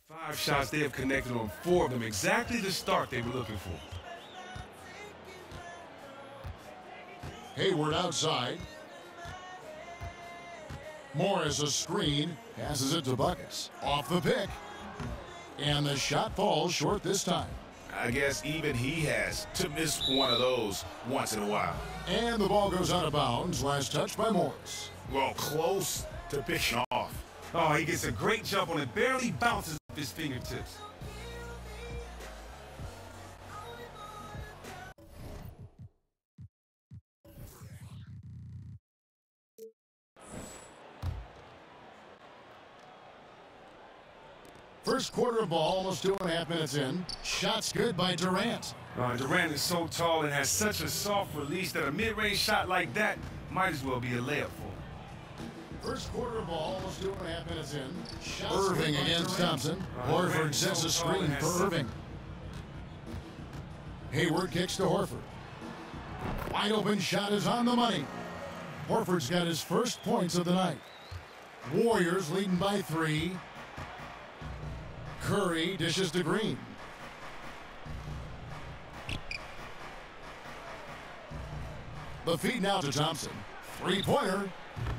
5 shots, they have connected on 4 of them, exactly the start they were looking for. Hayward outside. Morris a screen, passes it to Buckets. Off the pick. And the shot falls short this time. I guess even he has to miss one of those once in a while. And the ball goes out of bounds. Last touch by Morris. Well, close to picking off. Oh, he gets a great jump on it, barely bounces off his fingertips. First quarter of ball, almost 2.5 minutes in. Shots good by Durant. Durant is so tall and has such a soft release that a mid-range shot like that might as well be a layup for him. First quarter of ball, almost 2.5 minutes in. Shots Irving against Thompson. Horford sets a screen for Irving. Hayward kicks to Horford. Wide open shot is on the money. Horford's got his first points of the night. Warriors leading by 3. Curry dishes to Green. The feed now to Thompson. Three-pointer.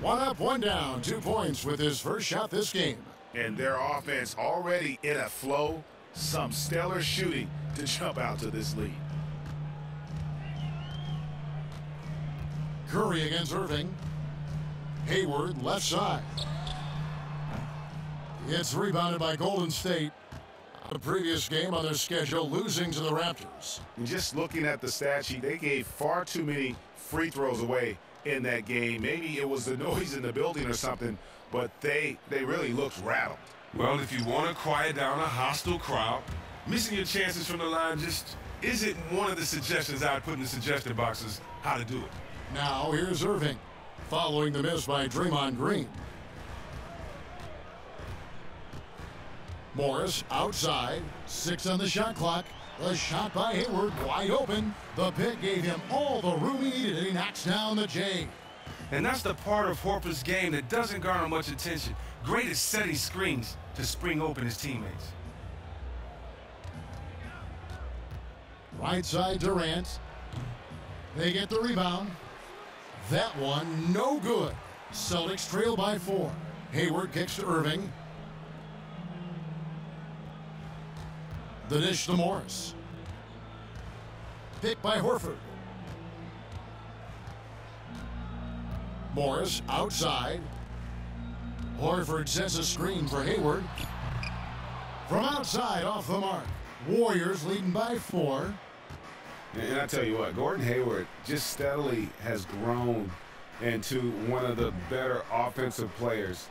1 up, 1 down. 2 points with his first shot this game. And their offense already in a flow. Some stellar shooting to jump out to this lead. Curry against Irving. Hayward left side. It's rebounded by Golden State. The previous game on their schedule, losing to the Raptors. And just looking at the stat sheet, they gave far too many free throws away in that game. Maybe it was the noise in the building or something, but they really looked rattled. Well, if you want to quiet down a hostile crowd, missing your chances from the line just isn't one of the suggestions I'd put in the suggestion boxes how to do it. Now here's Irving, following the miss by Draymond Green. Morris outside, 6 on the shot clock. The shot by Hayward, wide open. The pick gave him all the room he needed, and he knocks down the J. And that's the part of Horford's game that doesn't garner much attention. Great at setting screens to spring open his teammates. Right side Durant. They get the rebound. That one, no good. Celtics trail by 4. Hayward kicks to Irving. The dish to Morris. Picked by Horford. Morris outside. Horford sets a screen for Hayward. From outside, off the mark. Warriors leading by 4. And I tell you what, Gordon Hayward just steadily has grown into one of the better offensive players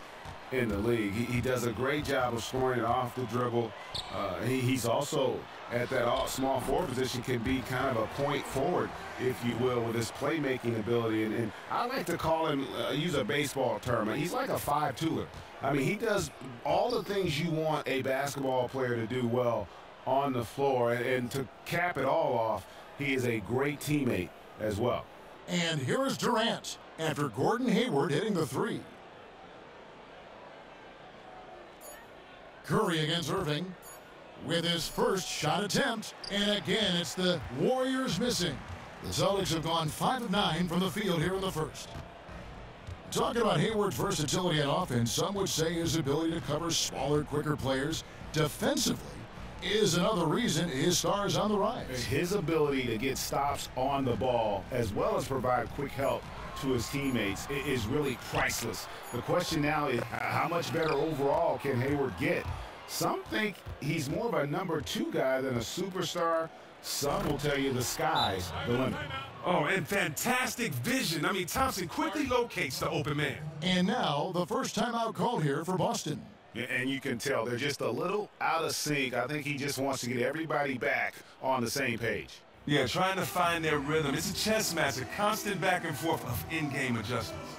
in the league. He does a great job of scoring it off the dribble. He's also at that small forward position, can be kind of a point forward, if you will, with his playmaking ability. And I like to call him, use a baseball term, he's like a 5-tooler. I mean, he does all the things you want a basketball player to do well on the floor. And to cap it all off, he is a great teammate as well. And here is Durant after Gordon Hayward hitting the 3. Curry against Irving with his first shot attempt. And again, it's the Warriors missing. The Celtics have gone 5 of 9 from the field here in the first. Talking about Hayward's versatility on offense, some would say his ability to cover smaller, quicker players defensively is another reason his star is on the rise. His ability to get stops on the ball as well as provide quick help to his teammates is really priceless. The question now is how much better overall can Hayward get? Some think he's more of a number 2 guy than a superstar. Some will tell you the sky's the limit. Oh, and fantastic vision. I mean, Thompson quickly locates the open man. And now the first timeout called here for Boston. And you can tell they're just a little out of sync. I think he just wants to get everybody back on the same page. Yeah, trying to find their rhythm. It's a chess match, a constant back and forth of in-game adjustments.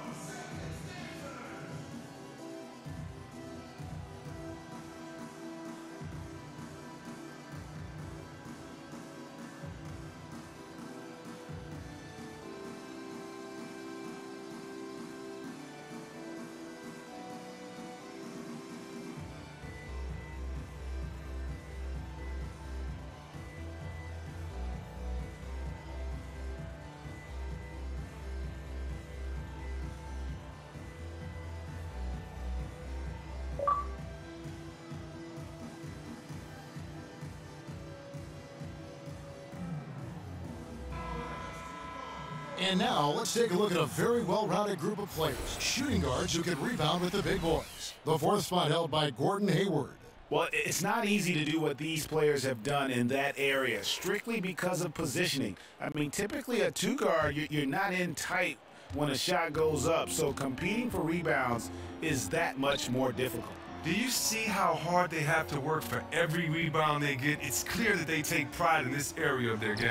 And now let's take a look at a very well-rounded group of players. Shooting guards who can rebound with the big boys. The fourth spot held by Gordon Hayward. Well, it's not easy to do what these players have done in that area, strictly because of positioning. I mean, typically a two-guard, you're not in tight when a shot goes up, so competing for rebounds is that much more difficult. Do you see how hard they have to work for every rebound they get? It's clear that they take pride in this area of their game.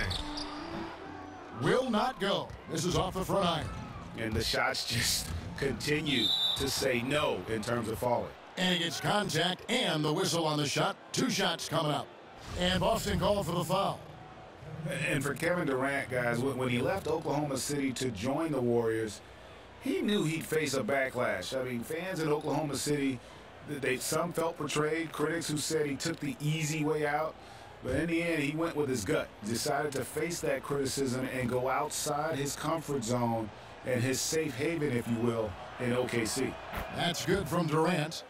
Will not go. This is off the front iron. And the shots just continue to say no in terms of falling. And he gets contact and the whistle on the shot. 2 shots coming up. And Boston called for the foul. And for Kevin Durant, guys, when he left Oklahoma City to join the Warriors, he knew he'd face a backlash. I mean, fans in Oklahoma City, some felt betrayed. Critics who said he took the easy way out. But in the end, he went with his gut, decided to face that criticism and go outside his comfort zone and his safe haven, if you will, in OKC. That's good from Durant.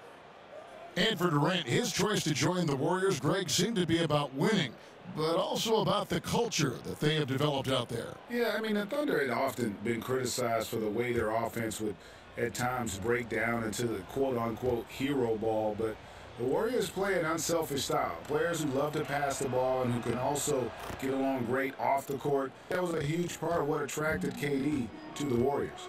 And for Durant, his choice to join the Warriors, Greg, seemed to be about winning, but also about the culture that they have developed out there. Yeah, I mean, the Thunder had often been criticized for the way their offense would at times break down into the quote-unquote hero ball, but the Warriors play an unselfish style. Players who love to pass the ball and who can also get along great off the court. That was a huge part of what attracted KD to the Warriors.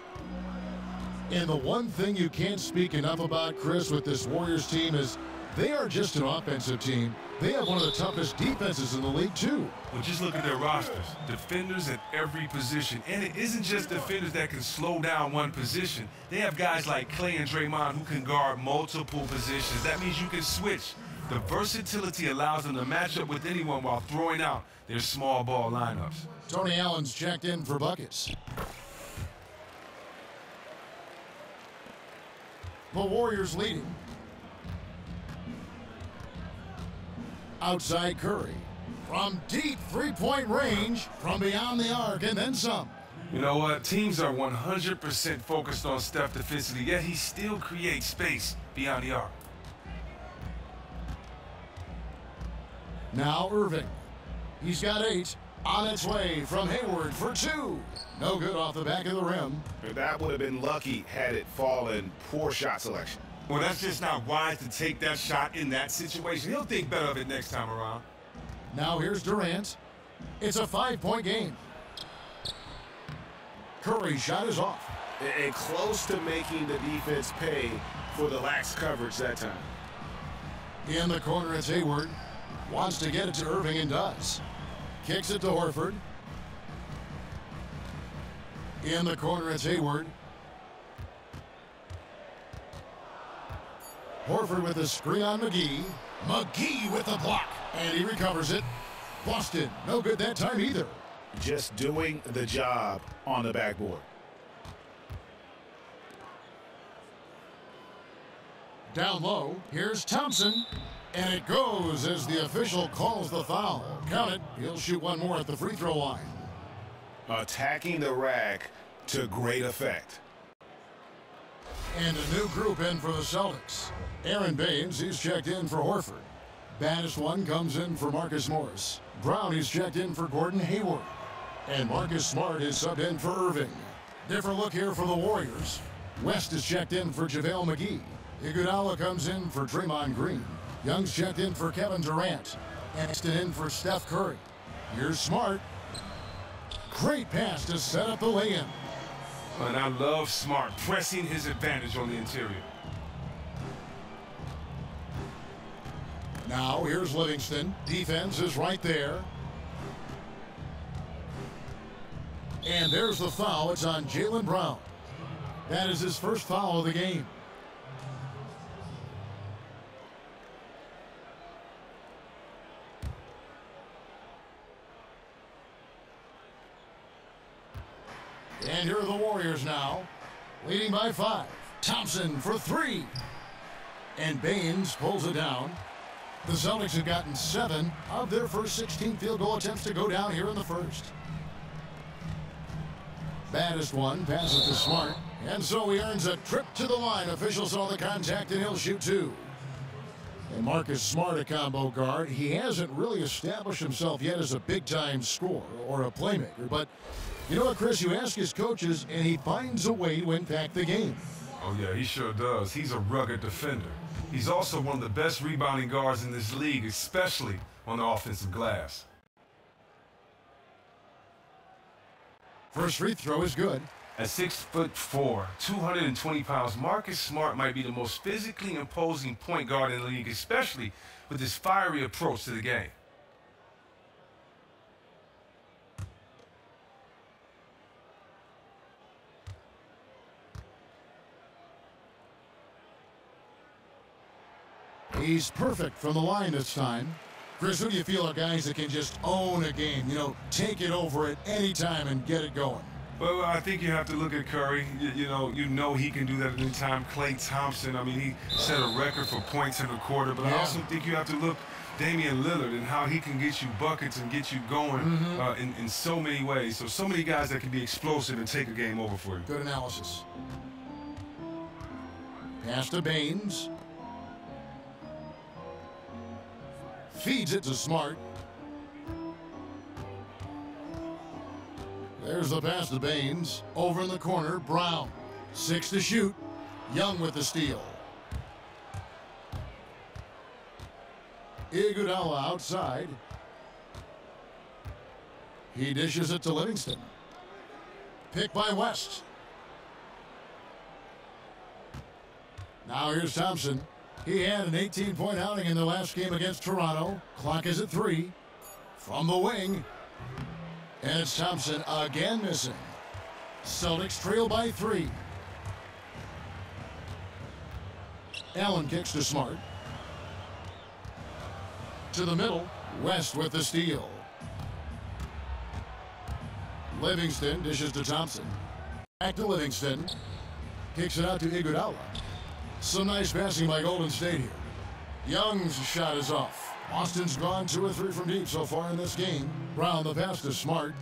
And the one thing you can't speak enough about, Chris, with this Warriors team is they are just an offensive team. They have one of the toughest defenses in the league, too. Well, just look at their rosters. Defenders at every position. And it isn't just defenders that can slow down one position. They have guys like Clay and Draymond who can guard multiple positions. That means you can switch. The versatility allows them to match up with anyone while throwing out their small ball lineups. Tony Allen's checked in for buckets. The Warriors leading. Outside Curry. From deep three-point range, from beyond the arc, and then some. You know what? Teams are 100% focused on Steph defensively, yet he still creates space beyond the arc. Now Irving. He's got 8. On its way from Hayward for 2. No good off the back of the rim. That would have been lucky had it fallen. Poor shot selection. Well, that's just not wise to take that shot in that situation. He'll think better of it next time around. Now here's Durant. It's a 5-point game. Curry's shot is off. And close to making the defense pay for the lax coverage that time. In the corner, it's Hayward. Wants to get it to Irving and does. Kicks it to Horford. In the corner, it's Hayward. Horford with the screen on McGee. McGee with the block. And he recovers it. Boston, no good that time either. Just doing the job on the backboard. Down low, here's Thompson. And it goes as the official calls the foul. Count it. He'll shoot one more at the free throw line. Attacking the rack to great effect. And a new group in for the Celtics. Aaron Baines, he's checked in for Horford. Baddest one comes in for Marcus Morris. Brown, he's checked in for Gordon Hayward. And Marcus Smart is subbed in for Irving. Different look here for the Warriors. West is checked in for JaVale McGee. Iguodala comes in for Draymond Green. Young's checked in for Kevin Durant. Exton in for Steph Curry. Here's Smart. Great pass to set up the lay-in. And I love Smart pressing his advantage on the interior. Now here's Livingston. Defense is right there. And there's the foul. It's on Jaylen Brown. That is his first foul of the game. And here are the Warriors now, leading by 5. Thompson for 3. And Baines pulls it down. The Celtics have gotten 7 of their first 16 field goal attempts to go down here in the first. Baddest one passes to Smart. And so he earns a trip to the line. Officials saw the contact and he'll shoot 2. And Marcus Smart, a combo guard. He hasn't really established himself yet as a big-time scorer or a playmaker, but You know what, Chris? You ask his coaches, and he finds a way to impact the game. Oh, yeah, he sure does. He's a rugged defender. He's also one of the best rebounding guards in this league, especially on the offensive glass. First free throw is good. At 6'4", 220 pounds, Marcus Smart might be the most physically imposing point guard in the league, especially with his fiery approach to the game. He's perfect from the line this time. Chris, who do you feel are guys that can just own a game, take it over at any time and get it going? Well, I think you have to look at Curry. You know he can do that at any time. Klay Thompson, I mean, he set a record for points in the quarter, but I also think you have to look Damian Lillard and how he can get you buckets and get you going in so many ways. So many guys that can be explosive and take a game over for you. Good analysis. Pass to Baines. Feeds it to Smart. There's the pass to Baines. Over in the corner, Brown. 6 to shoot. Young with the steal. Iguodala outside. He dishes it to Livingston. Pick by West. Now here's Thompson. He had an 18-point outing in the last game against Toronto. Clock is at 3. From the wing. And it's Thompson again missing. Celtics trail by 3. Allen kicks to Smart. To the middle. West with the steal. Livingston dishes to Thompson. Back to Livingston. Kicks it out to Iguodala. Some nice passing by Golden State here. Young's shot is off. Austin's gone 2 or 3 from deep so far in this game. Brown the pass to Smart.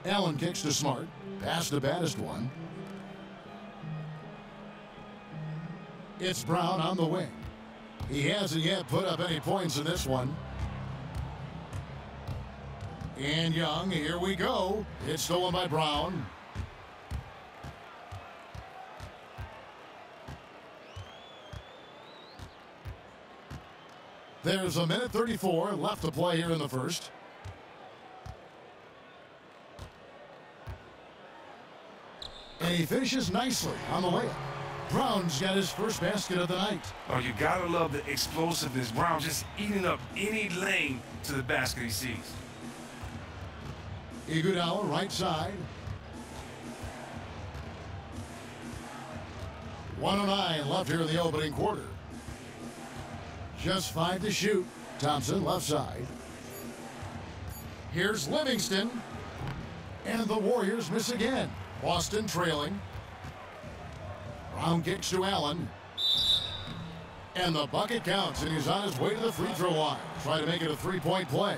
Allen kicks to Smart. Pass the baddest one. It's Brown on the wing. He hasn't yet put up any points in this one. And Young, here we go. It's stolen by Brown. There's 1:34 left to play here in the first. And he finishes nicely on the layup. Brown's got his first basket of the night. Oh, you gotta love the explosiveness. Brown just eating up any lane to the basket he sees. Iguodala right side. 1:09 left here in the opening quarter. Just 5 to shoot. Thompson left side. Here's Livingston. And the Warriors miss again. Boston trailing. Brown kicks to Allen. And the bucket counts, and he's on his way to the free throw line. Try to make it a 3-point play.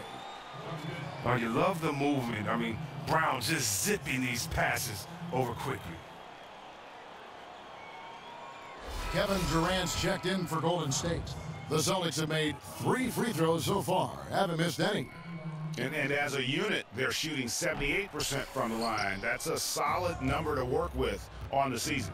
Oh, you love the movement. I mean, Brown just zipping these passes over quickly. Kevin Durant's checked in for Golden State. The Celtics have made 3 free throws so far. Haven't missed any. And as a unit, they're shooting 78% from the line. That's a solid number to work with on the season.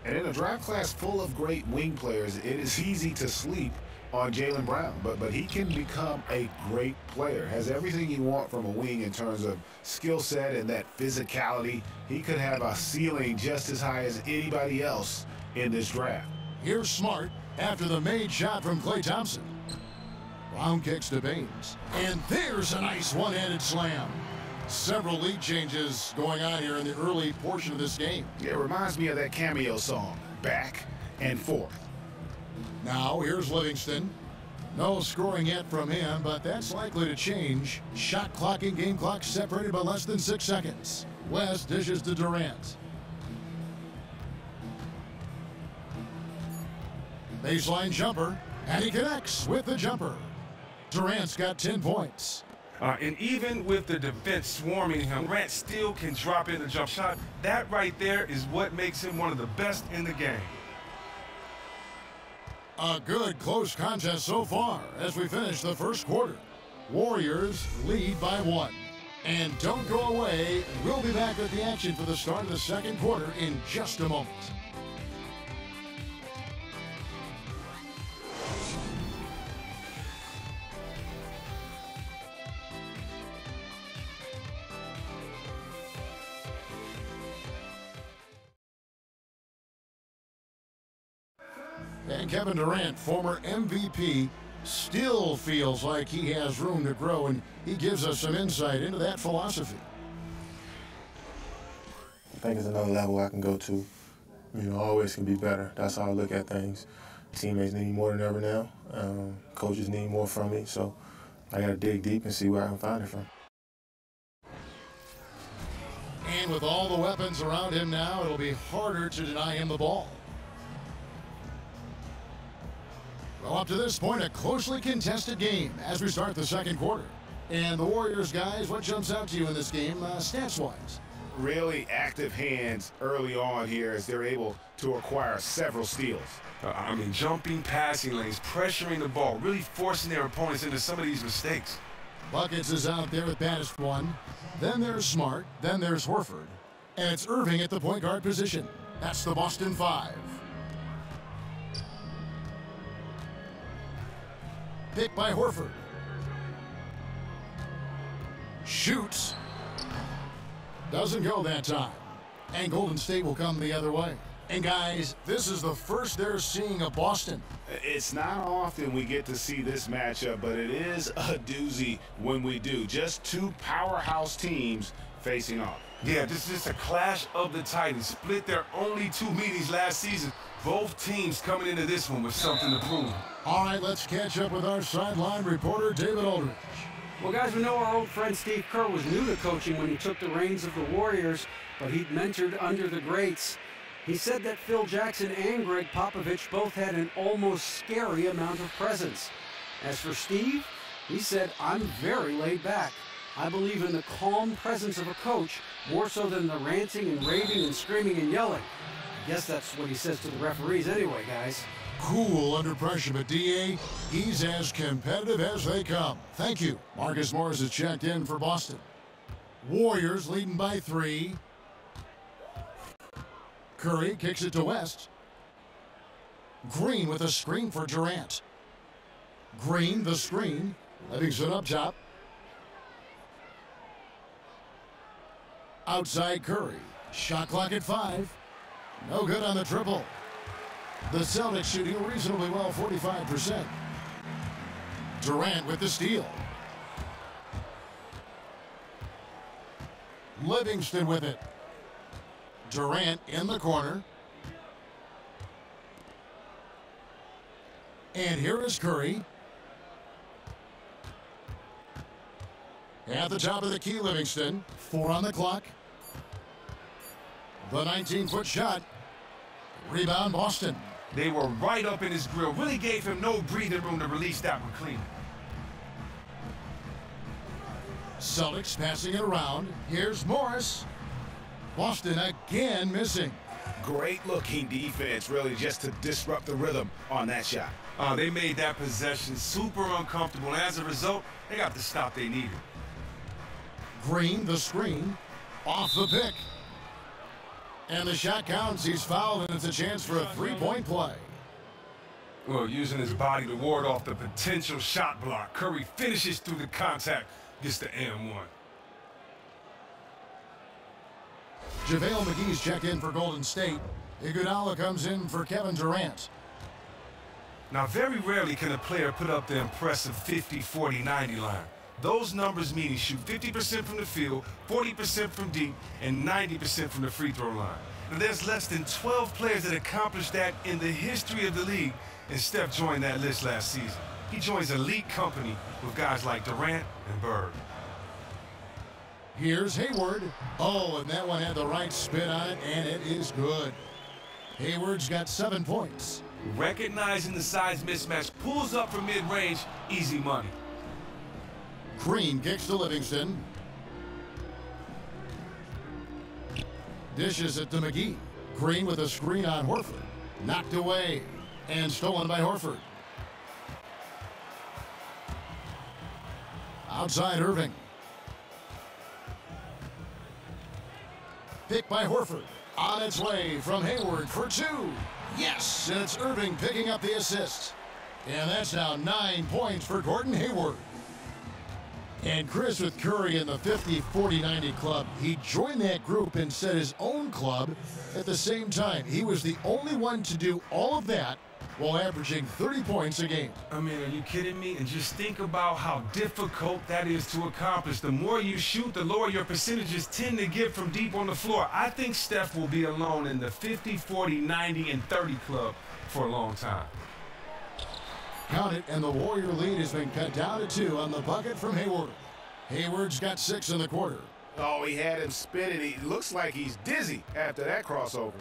And in a draft class full of great wing players, it is easy to sleep on Jaylen Brown. But he can become a great player. Has everything you want from a wing in terms of skill set and that physicality. He could have a ceiling just as high as anybody else in this draft. Here's Smart after the made shot from Klay Thompson. Brown kicks to Baines. And there's a nice one-handed slam. Several lead changes going on here in the early portion of this game. It reminds me of that cameo song, Back and Forth. Now here's Livingston. No scoring yet from him, but that's likely to change. Shot clocking, game clock separated by less than 6 seconds. West dishes to Durant. Baseline jumper, and he connects with the jumper. Durant's got 10 points. And even with the defense swarming him, Durant still can drop in a jump shot. That right there is what makes him one of the best in the game. A good close contest so far as we finish the first quarter. Warriors lead by 1. And don't go away. We'll be back with the action for the start of the second quarter in just a moment. And Kevin Durant, former MVP, still feels like he has room to grow, and he gives us some insight into that philosophy. I think it's another level I can go to. Always can be better. That's how I look at things. Teammates need me more than ever now. Coaches need more from me, so I got to dig deep and see where I can find it from. And with all the weapons around him now, it'll be harder to deny him the ball. Well, up to this point, a closely contested game as we start the second quarter. And the Warriors, guys, what jumps out to you in this game, stats-wise? Really active hands early on here as they're able to acquire several steals. Jumping passing lanes, pressuring the ball, really forcing their opponents into some of these mistakes. Buckets is out there with baddest one. Then there's Smart. Then there's Horford. And it's Irving at the point guard position. That's the Boston Five. Pick by Horford. Shoots. Doesn't go that time. And Golden State will come the other way. And guys, this is the first they're seeing of Boston. It's not often we get to see this matchup, but it is a doozy when we do. Just two powerhouse teams facing off. Yeah, this is a clash of the Titans. Split their only 2 meetings last season. Both teams coming into this one with something to prove. All right, let's catch up with our sideline reporter, David Aldridge. Well, guys, we know our old friend Steve Kerr was new to coaching when he took the reins of the Warriors, but he'd mentored under the greats. He said that Phil Jackson and Greg Popovich both had an almost scary amount of presence. As for Steve, he said, "I'm very laid back. I believe in the calm presence of a coach more so than the ranting and raving and screaming and yelling." I guess that's what he says to the referees anyway, guys. Cool under pressure, but D.A., he's as competitive as they come. Thank you. Marcus Morris has checked in for Boston. Warriors leading by 3. Curry kicks it to West. Green with a screen for Durant. Green, the screen. Livingston up top. Outside Curry. Shot clock at 5. No good on the triple. The Celtics shooting reasonably well, 45%. Durant with the steal. Livingston with it. Durant in the corner. And here is Curry. At the top of the key, Livingston. 4 on the clock. The 19-foot shot. Rebound, Boston. They were right up in his grill. Really gave him no breathing room to release that one clean. Celtics passing it around. Here's Morris. Boston again missing. Great looking defense, really, just to disrupt the rhythm on that shot. They made that possession super uncomfortable, and as a result, they got the stop they needed. Green, the screen. Off the pick. And the shot counts. He's fouled, and it's a chance for a 3-point play. Well, using his body to ward off the potential shot block, Curry finishes through the contact, gets the and 1. JaVale McGee's checked in for Golden State. Iguodala comes in for Kevin Durant. Now, very rarely can a player put up the impressive 50, 40, 90 line. Those numbers mean he shoot 50% from the field, 40% from deep, and 90% from the free throw line. Now, there's less than 12 players that accomplished that in the history of the league, and Steph joined that list last season. He joins elite company with guys like Durant and Bird. Here's Hayward. Oh, and that one had the right spin on it, and it is good. Hayward's got 7 points. Recognizing the size mismatch, pulls up from mid-range, easy money. Green kicks to Livingston. Dishes it to McGee. Green with a screen on Horford. Knocked away and stolen by Horford. Outside Irving. Picked by Horford. On its way from Hayward for two. Yes, and it's Irving picking up the assist. And that's now 9 points for Gordon Hayward. And Chris with Curry in the 50-40-90 club. He joined that group and set his own club at the same time. He was the only one to do all of that while averaging 30 points a game. I mean, are you kidding me? And just think about how difficult that is to accomplish. The more you shoot, the lower your percentages tend to get from deep on the floor. I think Steph will be alone in the 50, 40, 90, and 30 club for a long time. Count it, and the Warrior lead has been cut down to 2 on the bucket from Hayward. Hayward's got 6 in the quarter. Oh, he had him spinning. He looks like he's dizzy after that crossover.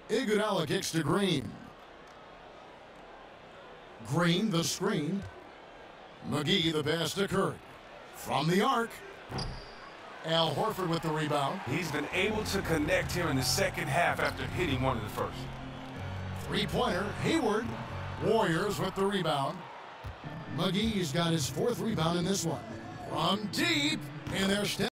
Iguodala kicks to Green. Green, the screen. McGee, the pass to Curry. From the arc. Al Horford with the rebound. He's been able to connect here in the second half after hitting one in the first. Three-pointer, Hayward. Warriors with the rebound. McGee's got his 4th rebound in this one. From deep, and they're still.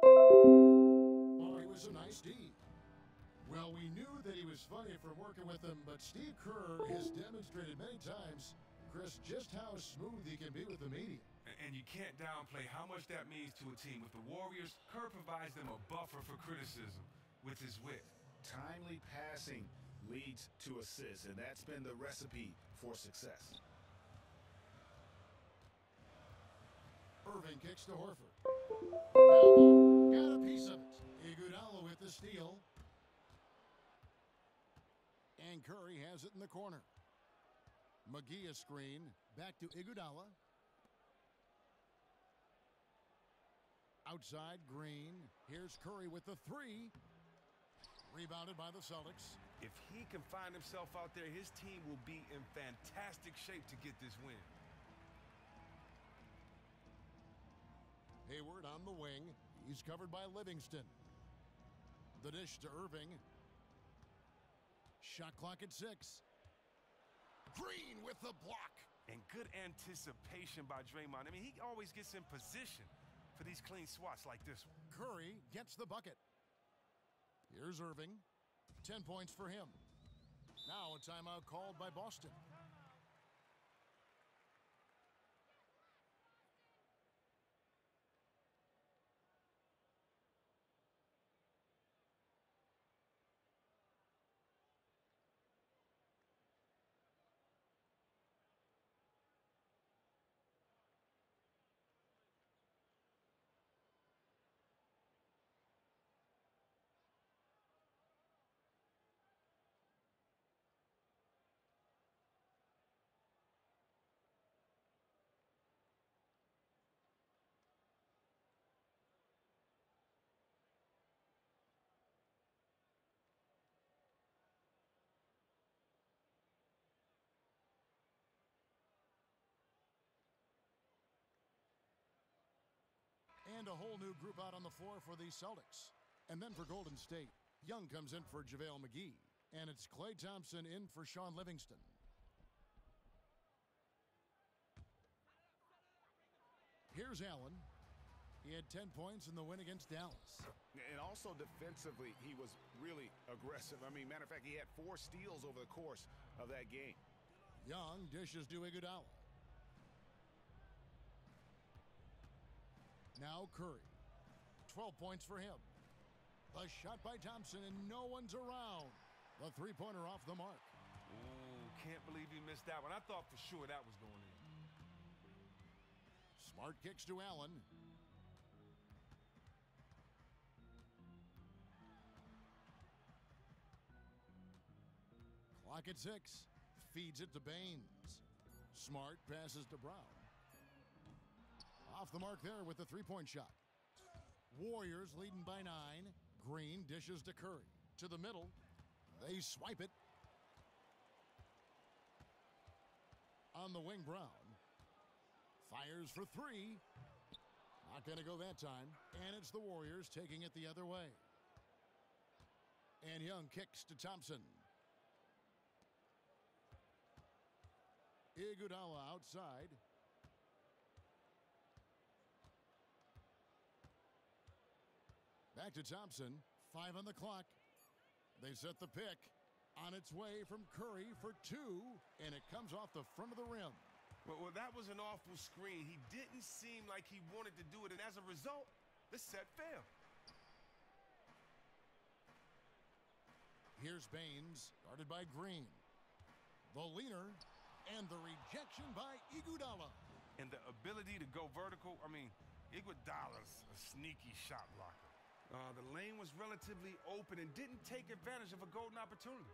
Oh, he was a nice D. Well, we knew that he was funny from working with him, but Steve Kerr has demonstrated many times, Chris, just how smooth he can be with the media. And you can't downplay how much that means to a team. With the Warriors, Kerr provides them a buffer for criticism with his wit. Timely passing leads to assists, and that's been the recipe for success. Irving kicks to Horford. Elbow, got a piece of it. Iguodala with the steal. And Curry has it in the corner. McGee a screen. Back to Iguodala. Outside, Green. Here's Curry with the 3. Rebounded by the Celtics. If he can find himself out there, his team will be in fantastic shape to get this win. Hayward on the wing. He's covered by Livingston. The dish to Irving. Shot clock at 6. Green with the block. And good anticipation by Draymond. I mean, he always gets in position for these clean swats like this one. Curry gets the bucket. Here's Irving. 10 points for him. Now a timeout called by Boston. And a whole new group out on the floor for the Celtics. And then for Golden State, Young comes in for JaVale McGee. And it's Klay Thompson in for Shaun Livingston. Here's Allen. He had 10 points in the win against Dallas. And also defensively, he was really aggressive. I mean, matter of fact, he had 4 steals over the course of that game. Young dishes to Iguodala. Now Curry. 12 points for him. The shot by Thompson, and no one's around. The three-pointer off the mark. Ooh, can't believe he missed that one. I thought for sure that was going in. Smart kicks to Allen. Clock at 6. Feeds it to Baines. Smart passes to Brown. Off the mark there with the three-point shot. Warriors leading by 9. Green dishes to Curry. To the middle. They swipe it. On the wing, Brown. Fires for 3. Not going to go that time. And it's the Warriors taking it the other way. And Young kicks to Thompson. Iguodala outside. Back to Thompson. 5 on the clock. They set the pick. On its way from Curry for 2. And it comes off the front of the rim. Well, that was an awful screen. He didn't seem like he wanted to do it. And as a result, the set failed. Here's Baines. Guarded by Green. The leaner. And the rejection by Iguodala. And the ability to go vertical. I mean, Iguodala's a sneaky shot blocker. The lane was relatively open and didn't take advantage of a golden opportunity.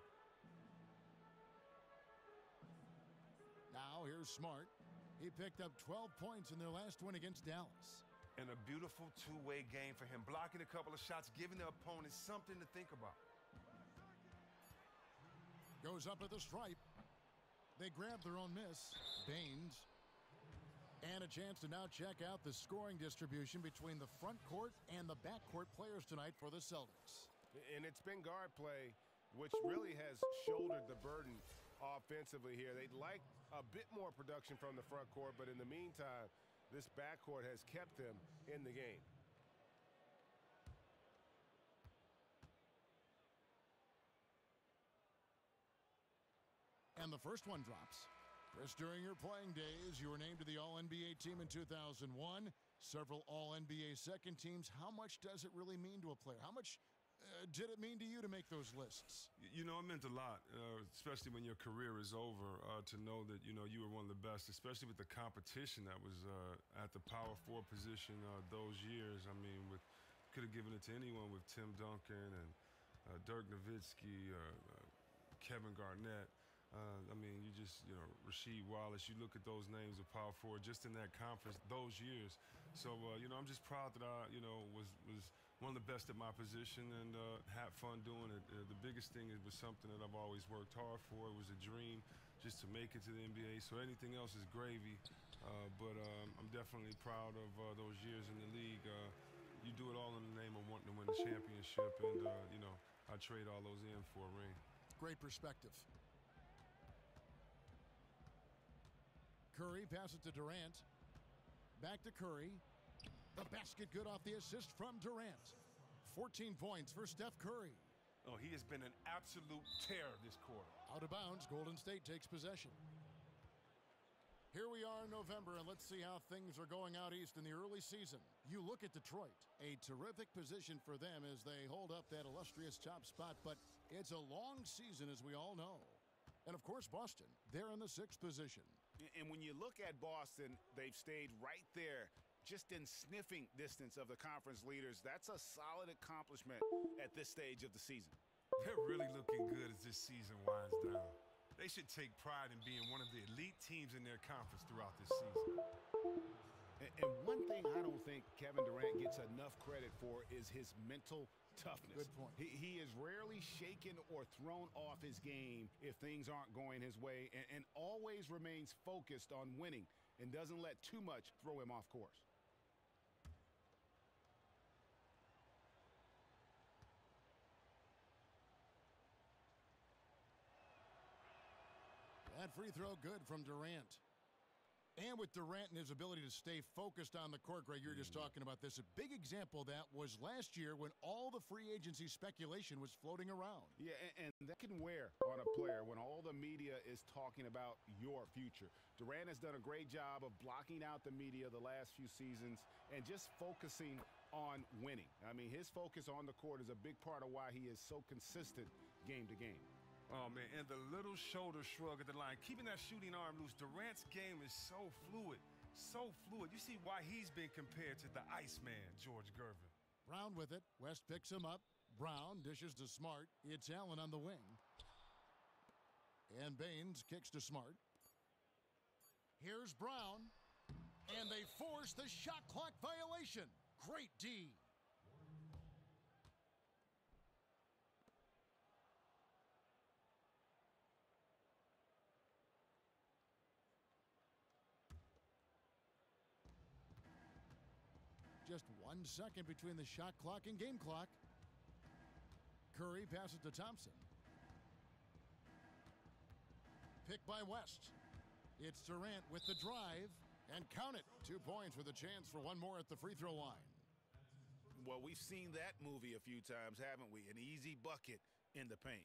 Now here's Smart. He picked up 12 points in their last win against Dallas. And a beautiful two-way game for him, blocking a couple of shots, giving the opponent something to think about. Goes up at the stripe. They grab their own miss. Baines. And a chance to now check out the scoring distribution between the front court and the back court players tonight for the Celtics. And it's been guard play, which really has shouldered the burden offensively here. They'd like a bit more production from the front court, but in the meantime, this backcourt has kept them in the game. And the first one drops. Chris, during your playing days, you were named to the All-NBA team in 2001. Several All-NBA second teams. How much does it really mean to a player? How much did it mean to you to make those lists? You know, it meant a lot, especially when your career is over, to know that, you know, you were one of the best, especially with the competition that was at the power forward position those years. I mean, could have given it to anyone with Tim Duncan and Dirk Nowitzki, Kevin Garnett. I mean, you just, Rasheed Wallace, you look at those names of power forward just in that conference those years. So, I'm just proud that I, was one of the best at my position and had fun doing it. The biggest thing, it was something that I've always worked hard for. It was a dream just to make it to the NBA. So anything else is gravy. But I'm definitely proud of those years in the league. You do it all in the name of wanting to win the championship. And, I trade all those in for a ring. Great perspective. Curry passes to Durant. Back to Curry. The basket good off the assist from Durant. 14 points for Steph Curry. Oh, he has been an absolute terror this quarter. Out of bounds, Golden State takes possession. Here we are in November, and let's see how things are going out east in the early season. You look at Detroit, a terrific position for them as they hold up that illustrious top spot, but it's a long season, as we all know. And, of course, Boston, they're in the 6th position. And when you look at Boston, they've stayed right there, just in sniffing distance of the conference leaders. That's a solid accomplishment at this stage of the season. They're really looking good as this season winds down. They should take pride in being one of the elite teams in their conference throughout this season. And one thing I don't think Kevin Durant gets enough credit for is his mental toughness. Good point. He is rarely shaken or thrown off his game if things aren't going his way, and always remains focused on winning and doesn't let too much throw him off course. That free throw good from Durant. And with Durant and his ability to stay focused on the court, Greg, you were just talking about this. A big example of that was last year when all the free agency speculation was floating around. Yeah, and that can wear on a player when all the media is talking about your future. Durant has done a great job of blocking out the media the last few seasons and just focusing on winning. I mean, his focus on the court is a big part of why he is so consistent game to game. Oh, man, and the little shoulder shrug at the line, keeping that shooting arm loose. Durant's game is so fluid, so fluid. You see why he's been compared to the Iceman, George Gervin. Brown with it. West picks him up. Brown dishes to Smart. It's Allen on the wing. And Baines kicks to Smart. Here's Brown. And they force the shot clock violation. Great D. Just 1 second between the shot clock and game clock. Curry passes to Thompson. Pick by West. It's Durant with the drive. And count it. 2 points with a chance for one more at the free throw line. Well, we've seen that movie a few times, haven't we? An easy bucket in the paint.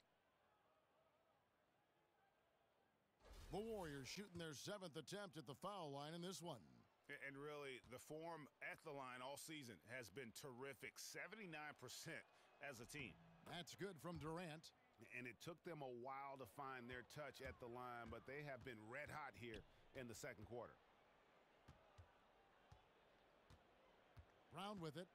The Warriors shooting their 7th attempt at the foul line in this one. And really, the form at the line all season has been terrific. 79% as a team. That's good from Durant. And it took them a while to find their touch at the line, but they have been red hot here in the second quarter. Brown with it.